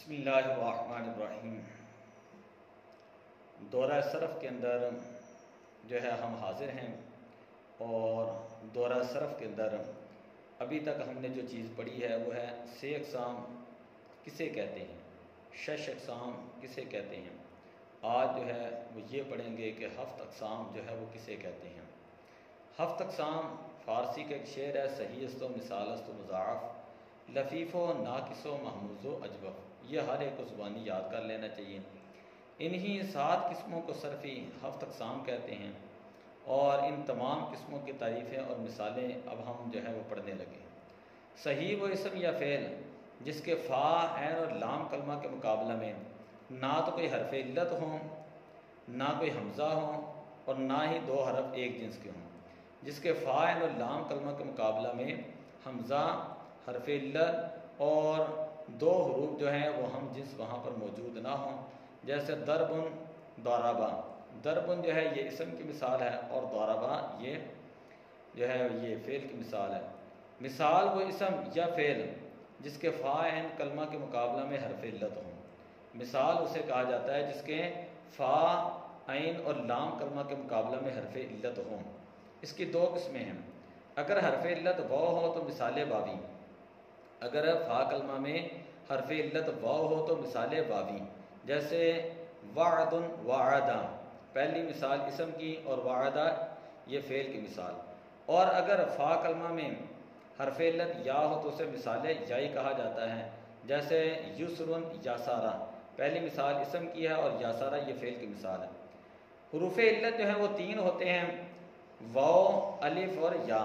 بسم اللہ الرحمن الرحیم۔ دورہ صرف کے اندر جو ہے ہم حاضر ہیں، اور دورہ صرف کے اندر ابھی تک ہم نے جو چیز پڑھی ہے وہ ہے 6 اقسام کسے کہتے ہیں، 6 اقسام کسے کہتے ہیں۔ آج جو ہے وہ یہ پڑھیں گے کہ 7 اقسام جو ہے وہ کسے کہتے ہیں۔ 7 اقسام فارسی کا ایک شعر ہے، صحیح است و مثال است و مضاعف، لفیف و ناقص و محموز و اجوف۔ یہ ہر ایک کو زبانی یاد کر لینا چاہیے۔ انہی 7 قسموں کو صرفی 7 اقسام کہتے ہیں، اور ان تمام قسموں کی تعریفیں اور مثالیں اب ہم جو ہے وہ پڑھنے لگے۔ صحیح وہ اسم یا فعل جس کے فا، عین اور لام کلمہ کے مقابلہ میں نہ تو کوئی حرف علت ہوں، نہ کوئی حمزہ ہوں، اور نہ ہی 2 حرف ایک جنس کے ہوں۔ جس کے فا، عین اور لام کلمہ کے مقابلہ میں حمزہ، حرف علت اور 2 حروف جو ہیں وہ ہم جنس وہاں پر موجود نہ ہوں، جیسے دربن، ضربہ۔ دربن جو ہے یہ اسم کی مثال ہے، اور ضربہ یہ جو ہے یہ فعل کی مثال ہے۔ مثال وہ اسم یا فعل جس کے فا، عین کلمہ کے مقابلہ میں حرف علت ہوں۔ مثال اسے کہا جاتا ہے جس کے فا، عین اور لام کلمہ کے مقابلہ میں حرف علت ہوں۔ اس کی 2 قسمیں ہیں۔ اگر حرف علت واو ہو تو مثال واوی، اگر فا کلمہ میں حرف علت واو ہو تو مثال واوی، جیسے وعد، وعدہ پہلی مثال اسم کی، اور وعدہ یہ فعل کی مثال۔ اور اگر فا کلمہ میں حرف علت یا ہو تو اسے مثال یائی کہا جاتا ہے، جیسے یسرن، یاسارہ پہلی مثال اسم کی ہے، اور یاسارہ یہ فعل کی مثال ہے۔ حروف علت جو ہیں وہ 3 ہوتے ہیں، واو، الف اور یا،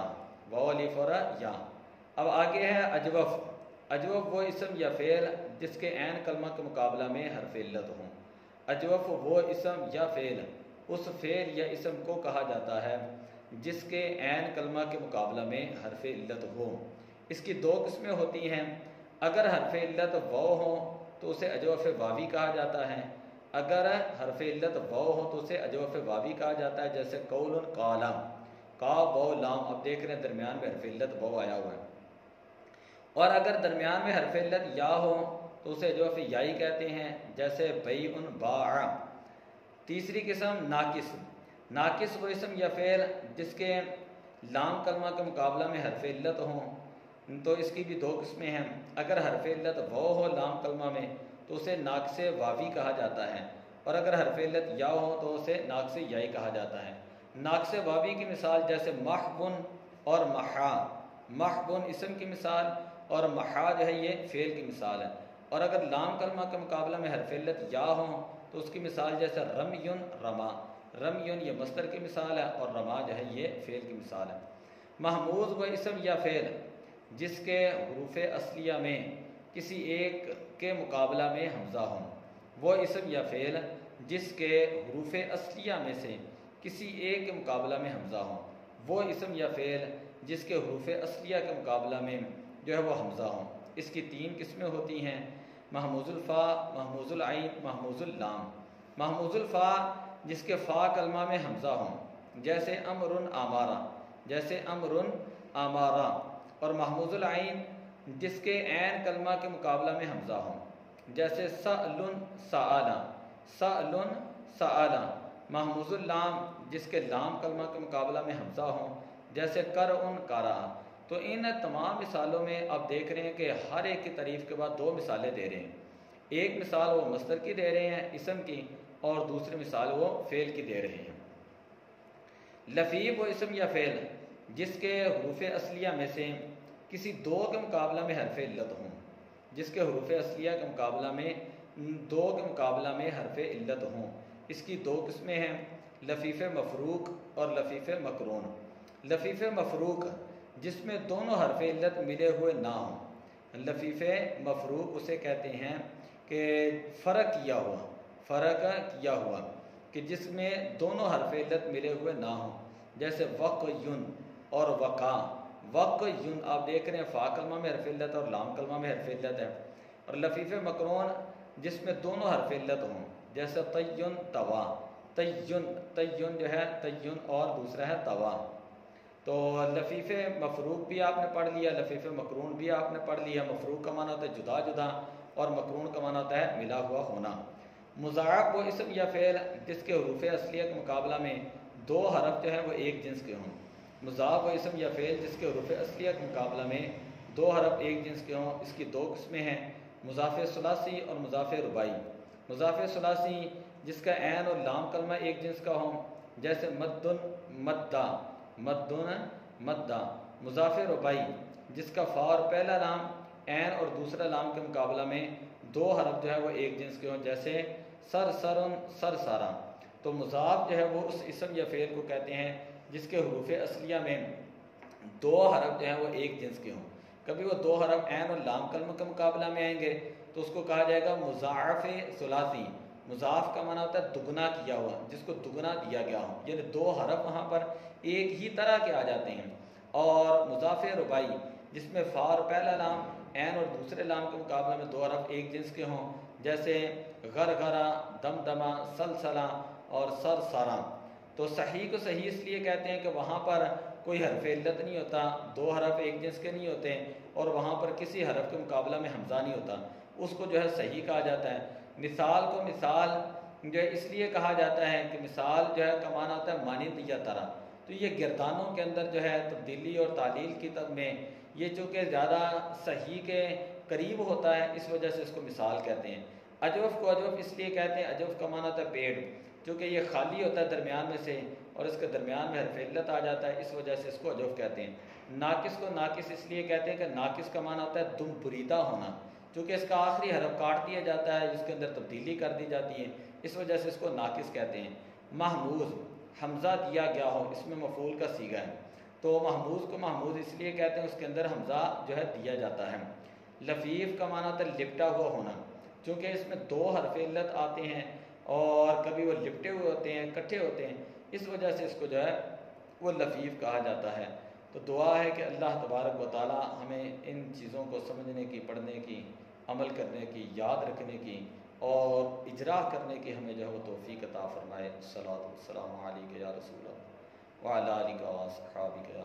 واو، الف اور یا۔ اب آگے ہے اجوف۔ اجوف وہ اسم یا فعل جس کے عین کلمہ کے مقابلہ میں حرف علت ہوں۔ اجوف وہ اسم یا فعل اس فعل یا اسم کو کہا جاتا ہے جس کے عین کلمہ کے مقابلہ میں حرف علت ہو۔ اس کی 2 قسمیں ہوتی ہیں۔ اگر حرف علت واو ہو تو اسے اجوف واوی کہا جاتا ہے، اگر حرف علت واو ہو تو اسے اجوف واوی کہا جاتا ہے، جیسے قول، قالا، قاف، واو، لام۔ اب دیکھ رہے ہیں درمیان میں حرف علت واو آیا ہوا ہے۔ اور اگر درمیان میں حرف علت یا ہو تو اسے اجوف یائی کہتے ہیں، جیسے بیع، باع۔ تیسری قسم ناقص۔ ناقص وہ اسم یا فعل جس کے لام کلمہ کے مقابلہ میں حرف علت ہوں، تو اس کی بھی 2 قسمیں ہیں۔ اگر حرف علت واو ہو لام کلمہ میں تو اسے ناقص واوی کہا جاتا ہے، اور اگر حرف علت یا ہو تو اسے ناقص یائی کہا جاتا ہے۔ ناقص واوی کی مثال جیسے محبن اور محا۔ محبن اسم کی مثال، اور محا جو ہے یہ فعل کی مثال ہے۔ اور اگر لام کلمہ کے مقابلہ میں حرف علت یا ہوں تو اس کی مثال جیسے رمیون، رما۔ رمیون یہ مصدر کی مثال ہے، اور رما جو ہے یہ فعل کی مثال ہے۔ محموز وہ اسم یا فعل جس کے حروف اصلیہ میں کسی ایک کے مقابلہ میں حمزہ ہوں۔ وہ اسم یا فعل جس کے حروف اصلیہ میں سے کسی ایک کے مقابلہ میں حمزہ ہوں۔ وہ اسم یا فعل جس کے حروف اصلیہ کے مقابلہ میں جو ہے وہ حمزہ ہوں۔ اس کی 3 قسمیں ہوتی ہیں، محموز الفا، محموز العین، محموز اللام۔ محموز الفا جس کے فا کلمہ میں حمزہ ہوں، جیسے امرن، آمارہ، جیسے امرن، آمارہ۔ اور محموز العین جس کے عین کلمہ کے مقابلہ میں حمزہ ہوں، جیسے سألن، سآلہ، سألن، سآلہ۔ محموز اللام جس کے لام کلمہ کے مقابلہ میں حمزہ ہوں، جیسے کرعن، قرأ۔ تو ان تمام مثالوں میں آپ دیکھ رہے ہیں کہ ہر ایک کی تعریف کے بعد 2 مثالیں دے رہے ہیں۔ ایک مثال وہ مصدر کی دے رہے ہیں اسم کی، اور دوسری مثال وہ فعل کی دے رہے ہیں۔ لفیف وہ اسم یا فعل جس کے حروف اصلیہ میں سے کسی 2 کے مقابلہ میں حرف علت ہوں، جس کے حروف اصلیہ کے مقابلہ میں 2 کے مقابلہ میں حرف علت ہوں۔ اس کی 2 قسمیں ہیں، لفیف مفروق اور لفیف مقرون۔ لفیف مفروق جس میں دونوں حرف علت ملے ہوئے نہ ہوں۔ لفیف مفروق اسے کہتے ہیں کہ فرق کیا ہوا، فرق کیا ہوا، کہ جس میں دونوں حرف علت ملے ہوئے نہ ہوں، جیسے وقیٌ اور وقع۔ وقیٌ آپ دیکھ رہے ہیں فا کلمہ میں حرف علت اور لام کلمہ میں حرف علت ہے۔ اور لفیف مقرون جس میں دونوں حرف علت ہوں، جیسے طیٌ، طوا۔ طیٌ، طیٌ جو ہے طیٌ، اور دوسرا ہے طوا۔ تو لفیف مفروق بھی آپ نے پڑھ لیا، لفیف مقرون بھی آپ نے پڑھ لیا۔ مفروق کا معنی ہوتا ہے جدا جدا، اور مقرون کا معنی ہوتا ہے ملا ہوا ہونا۔ مضاعف وہ اسم یا فعل جس کے حروف اصلیہ کے مقابلہ میں دو حرف جو ہیں وہ ایک جنس کے ہوں۔ مضاعف وہ اسم یا فعل جس کے حروف اصلیہ کے مقابلہ میں دو حرف ایک جنس کے ہوں۔ اس کی دو قسمیں ہیں، مضاف ثلاثی اور مضاف رباعی۔ مضاف ثلاثی جس کا عین اور لام کلمہ ایک جنس کا ہوں، جیسے مدن مدہ، مدن مدہ۔ مضاف رباعی جس کا فا اور پہلا لام عین اور دوسرا لام کے مقابلہ میں دو حرف جو ہے وہ ایک جنس کے ہوں، جیسے سر سرن سر سارا۔ تو مضاف جو ہے وہ اس اسم یا فعل کو کہتے ہیں جس کے حروف اصلیہ میں دو حرف جو ہیں وہ ایک جنس کے ہوں۔ کبھی وہ دو حرف عین اور لام کلمہ کے مقابلہ میں آئیں گے تو اس کو کہا جائے گا مضاعف ثلاثی۔ مضاف کا معنی ہوتا ہے دگنا کیا ہوا، جس کو دگنا دیا گیا ہو، یعنی دو حرف وہاں پر ایک ہی طرح کے آ جاتے ہیں۔ اور مضاف رباعی جس میں فا اور پہلا لام عین اور دوسرے لام کے مقابلہ میں دو حرف ایک جنس کے ہوں، جیسے غرغرہ، دمدمہ، سلسلہ اور سرسارا۔ تو صحیح کو صحیح اس لیے کہتے ہیں کہ وہاں پر کوئی حرف علت نہیں ہوتا، دو حرف ایک جنس کے نہیں ہوتے، اور وہاں پر کسی حرف کے مقابلہ میں حمزہ نہیں ہوتا، اس کو جو ہے صحیح کہا جاتا ہے۔ مثال کو مثال جو ہے اس لیے کہا جاتا ہے کہ مثال جو ہے کا معنی ہوتا ہے مانند یا طرح۔ تو یہ گردانوں کے اندر جو ہے تبدیلی اور تعلیل کی میں یہ چونکہ زیادہ صحیح کے قریب ہوتا ہے، اس وجہ سے اس کو مثال کہتے ہیں۔ اجوف کو اجوف اس لیے کہتے ہیں، اجوف کا معنی ہوتا ہے پیڑ، چونکہ یہ خالی ہوتا ہے درمیان میں سے اور اس کے درمیان میں حرف علت آ جاتا ہے، اس وجہ سے اس کو اجوف کہتے ہیں۔ ناقص کو ناقص اس لیے کہتے ہیں کہ ناقص کا معنی ہوتا ہے دم بریدہ ہونا، چونکہ اس کا آخری حرف کاٹ دیا جاتا ہے، جس کے اندر تبدیلی کر دی جاتی ہے، اس وجہ سے اس کو ناقص کہتے ہیں۔ محموز حمزہ دیا گیا ہو، اس میں مفعول کا صیغہ ہے، تو محموز کو محموز اس لیے کہتے ہیں اس کے اندر حمزہ جو ہے دیا جاتا ہے۔ لفیف کا معنی ہوتا ہے لپٹا ہوا ہونا، چونکہ اس میں دو حرف علت آتے ہیں اور کبھی وہ لپٹے ہوئے ہوتے ہیں، کٹھے ہوتے ہیں، اس وجہ سے اس کو جو ہے وہ لفیف کہا جاتا ہے۔ تو دعا ہے کہ اللہ تبارک و تعالی ہمیں ان چیزوں کو سمجھنے کی، پڑھنے کی، عمل کرنے کی، یاد رکھنے کی اور اجرا کرنے کی ہمیں جو ہے وہ توفیق عطا فرمائے۔ الصلاۃ والسلام علیک یا رسول اللہ وعلی آلک و اصحابک یا